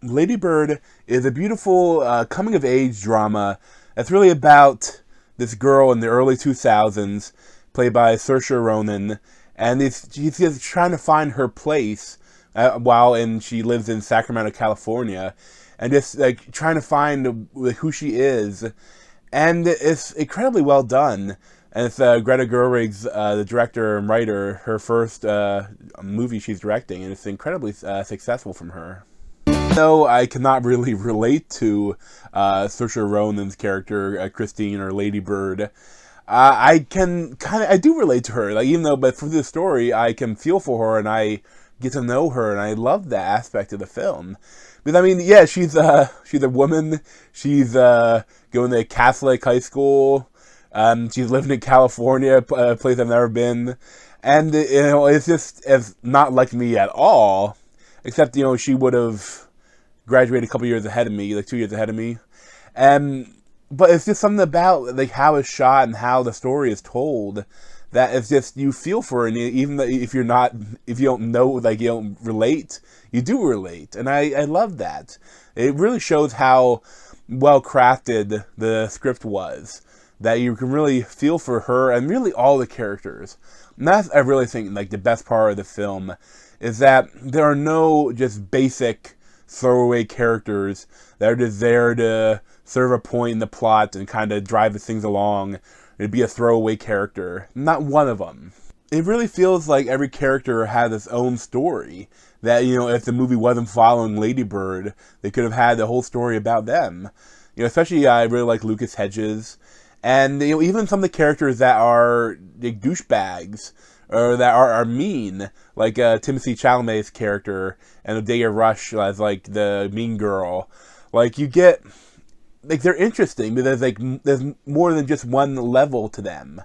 Lady Bird is a beautiful coming of age drama that's really about this girl in the early 2000s, played by Saoirse Ronan, and she's just trying to find her place she lives in Sacramento, California, and just like trying to find who she is, and it's incredibly well done. And it's Greta Gerwig's, the director and writer, her first movie she's directing, and it's incredibly successful from her. Though I cannot really relate to Saoirse Ronan's character, Christine or Lady Bird, I do relate to her. Like even though, but through the story, I can feel for her and I get to know her, and I love that aspect of the film. Because I mean, yeah, she's a woman. She's going to Catholic high school. She's living in California, a place I've never been, and it's not like me at all. Except she would have graduated a couple years ahead of me, like 2 years ahead of me, and but it's just something about like how it's shot and how the story is told that it's just you feel for it, and even if if you don't know, like you don't relate, you do relate, and I love that. It really shows how well crafted the script was, that you can really feel for her and really all the characters. And that's, I really think, like the best part of the film is that there are no just basic throwaway characters that are just there to serve a point in the plot and kind of drive the things along. It'd be a throwaway character. Not one of them. It really feels like every character has its own story. That, if the movie wasn't following Lady Bird, they could have had the whole story about them. Especially I really like Lucas Hedges. And even some of the characters that are like douchebags or that are mean, like Timothée Chalamet's character and Odeya Rush as like the mean girl. Like you get, like they're interesting because there's more than just one level to them,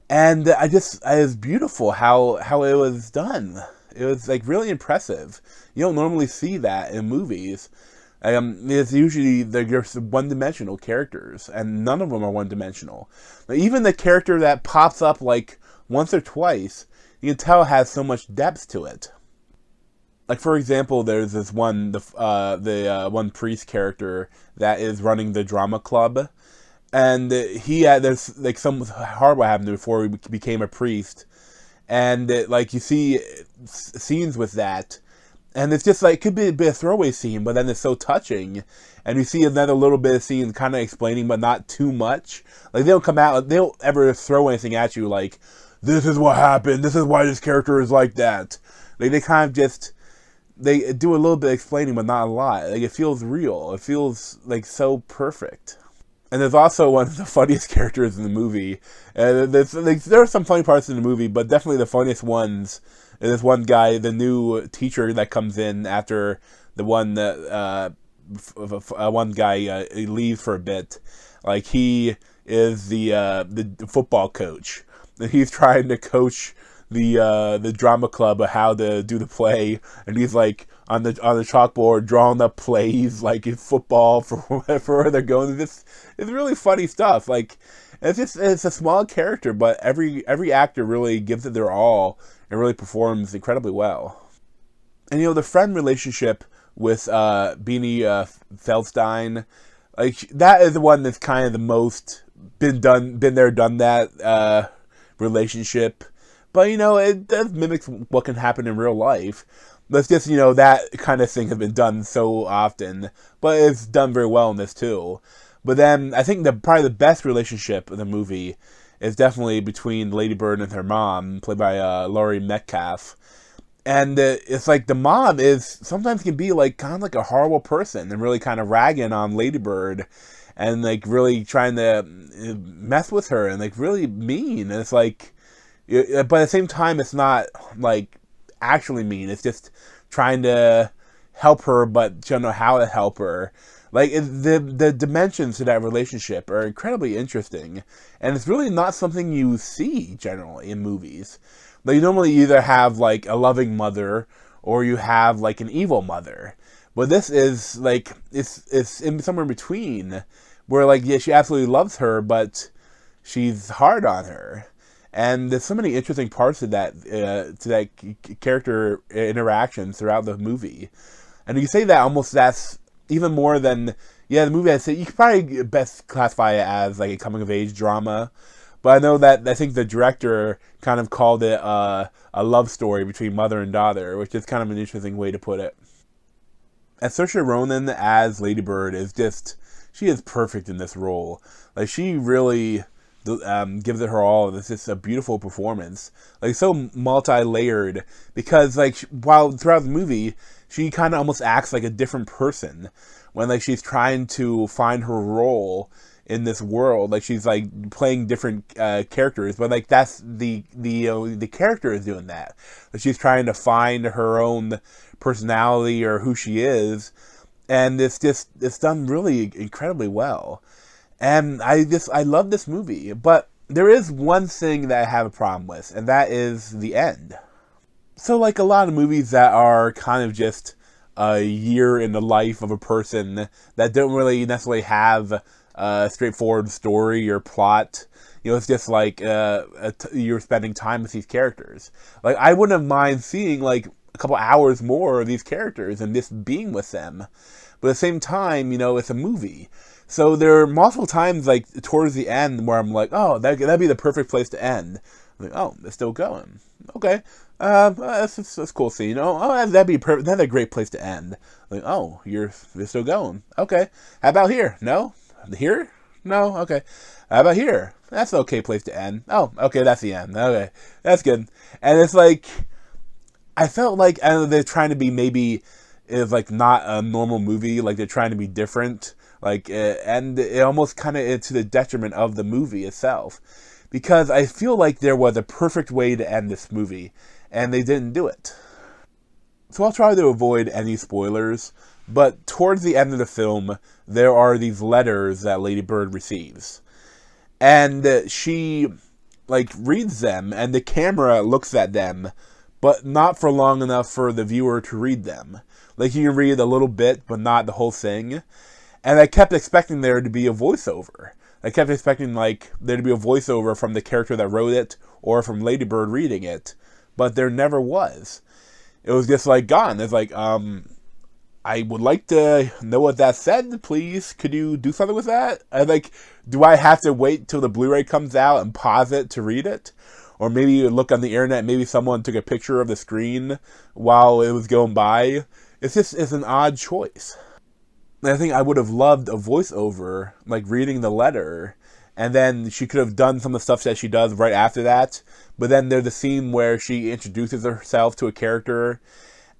and it was beautiful how it was done. It was like really impressive. You don't normally see that in movies. It's usually they're just one-dimensional characters, and none of them are one-dimensional. Even the character that pops up like once or twice, you can tell has so much depth to it. Like for example, there's this one priest character that is running the drama club, and there's like some horrible happened before he became a priest, and like you see scenes with that. And it's just like, it could be a bit of throwaway scene, but then it's so touching. And you see another little bit of scene kind of explaining, but not too much. Like, they don't ever throw anything at you like, this is what happened, this is why this character is like that. Like, they kind of just, they do a little bit of explaining, but not a lot. Like, it feels real. It feels, like, so perfect. And there's also one of the funniest characters in the movie. There are some funny parts in the movie, but definitely the funniest ones is this one guy, the new teacher that comes in after the one that one guy leaves for a bit. Like he is the football coach, and he's trying to coach the drama club of how to do the play, and he's like on the chalkboard drawing up plays like in football for where they're going. It's really funny stuff. Like it's a small character, but every actor really gives it their all and really performs incredibly well. And the friend relationship with Beanie Feldstein, like that is the one that's kind of the most been there, done that relationship. But it does mimic what can happen in real life. That's just that kind of thing has been done so often, but it's done very well in this too. But then I think probably the best relationship in the movie is definitely between Lady Bird and her mom, played by Laurie Metcalf. And it's like the mom is sometimes can be like kind of like a horrible person and really kind of ragging on Lady Bird and like really trying to mess with her and like really mean. And it's like, but at the same time, it's not like actually mean. It's just trying to help her, but she don't know how to help her. Like the dimensions to that relationship are incredibly interesting, and it's really not something you see generally in movies. Like you normally either have like a loving mother or you have like an evil mother, but this is like it's in somewhere in between, where like yeah, she absolutely loves her, but she's hard on her. And there's so many interesting parts of that character interactions throughout the movie. And you say that almost that's even more than, yeah, the movie I say, you could probably best classify it as like a coming of age drama. But I know that I think the director kind of called it a love story between mother and daughter, which is kind of an interesting way to put it. And Saoirse Ronan as Lady Bird is just, she is perfect in this role. Like, she really gives it her all. It's just a beautiful performance. Like, so multi-layered, because, like, while throughout the movie, she kind of almost acts like a different person when, like, she's trying to find her role in this world. Like, she's like playing different characters, but like that's the character is doing that. Like, she's trying to find her own personality or who she is, and it's done really incredibly well. And I love this movie, but there is one thing that I have a problem with, and that is the end. So, like a lot of movies that are kind of just a year in the life of a person that don't really necessarily have a straightforward story or plot. It's just like you're spending time with these characters. Like, I wouldn't mind seeing like a couple hours more of these characters and just being with them. But at the same time, it's a movie. So there are multiple times, like, towards the end where I'm like, oh, that'd be the perfect place to end. I'm like, oh, it's still going. Okay. That's cool scene. Oh, that'd be perfect. That's a great place to end. Like, oh, you're still going. Okay. How about here? No? Here? No? Okay. How about here? That's an okay place to end. Oh, okay, that's the end. Okay. That's good. And it's like, I felt like they're trying to be maybe is like not a normal movie, like they're trying to be different, like and it almost kind of to the detriment of the movie itself, because I feel like there was a perfect way to end this movie, and they didn't do it. So I'll try to avoid any spoilers, but towards the end of the film, there are these letters that Lady Bird receives, and she like reads them, and the camera looks at them, but not for long enough for the viewer to read them. Like, you can read a little bit, but not the whole thing. And I kept expecting there to be a voiceover. I kept expecting, like, there to be a voiceover from the character that wrote it, or from Lady Bird reading it. But there never was. It was just, like, gone. It's like, I would like to know what that said, please. Could you do something with that? Do I have to wait till the Blu-ray comes out and pause it to read it? Or maybe you look on the internet, maybe someone took a picture of the screen while it was going by. It's an odd choice. And I think I would have loved a voiceover, like reading the letter, and then she could have done some of the stuff that she does right after that. But then there's a scene where she introduces herself to a character,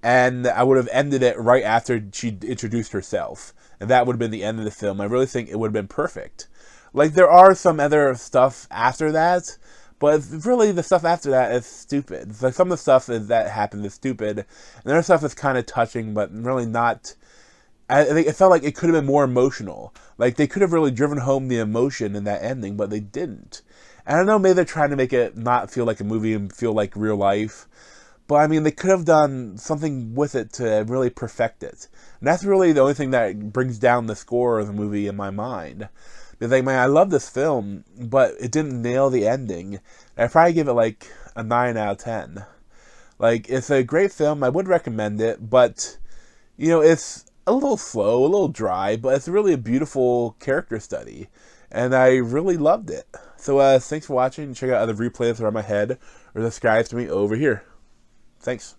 and I would have ended it right after she introduced herself. And that would have been the end of the film. I really think it would have been perfect. Like, there are some other stuff after that, but really, the stuff after that is stupid. It's like, some of the stuff that happens is stupid, and the other stuff is kind of touching, but really not. I think it felt like it could have been more emotional. Like, they could have really driven home the emotion in that ending, but they didn't. And I don't know, maybe they're trying to make it not feel like a movie and feel like real life. But, I mean, they could have done something with it to really perfect it. And that's really the only thing that brings down the score of the movie in my mind. Because, like, man, I love this film, but it didn't nail the ending. I'd probably give it, like, a 9 out of 10. Like, it's a great film. I would recommend it, but, it's a little slow, a little dry, but it's really a beautiful character study. And I really loved it. So, thanks for watching. Check out other replays around my head, or subscribe to me over here. Thanks.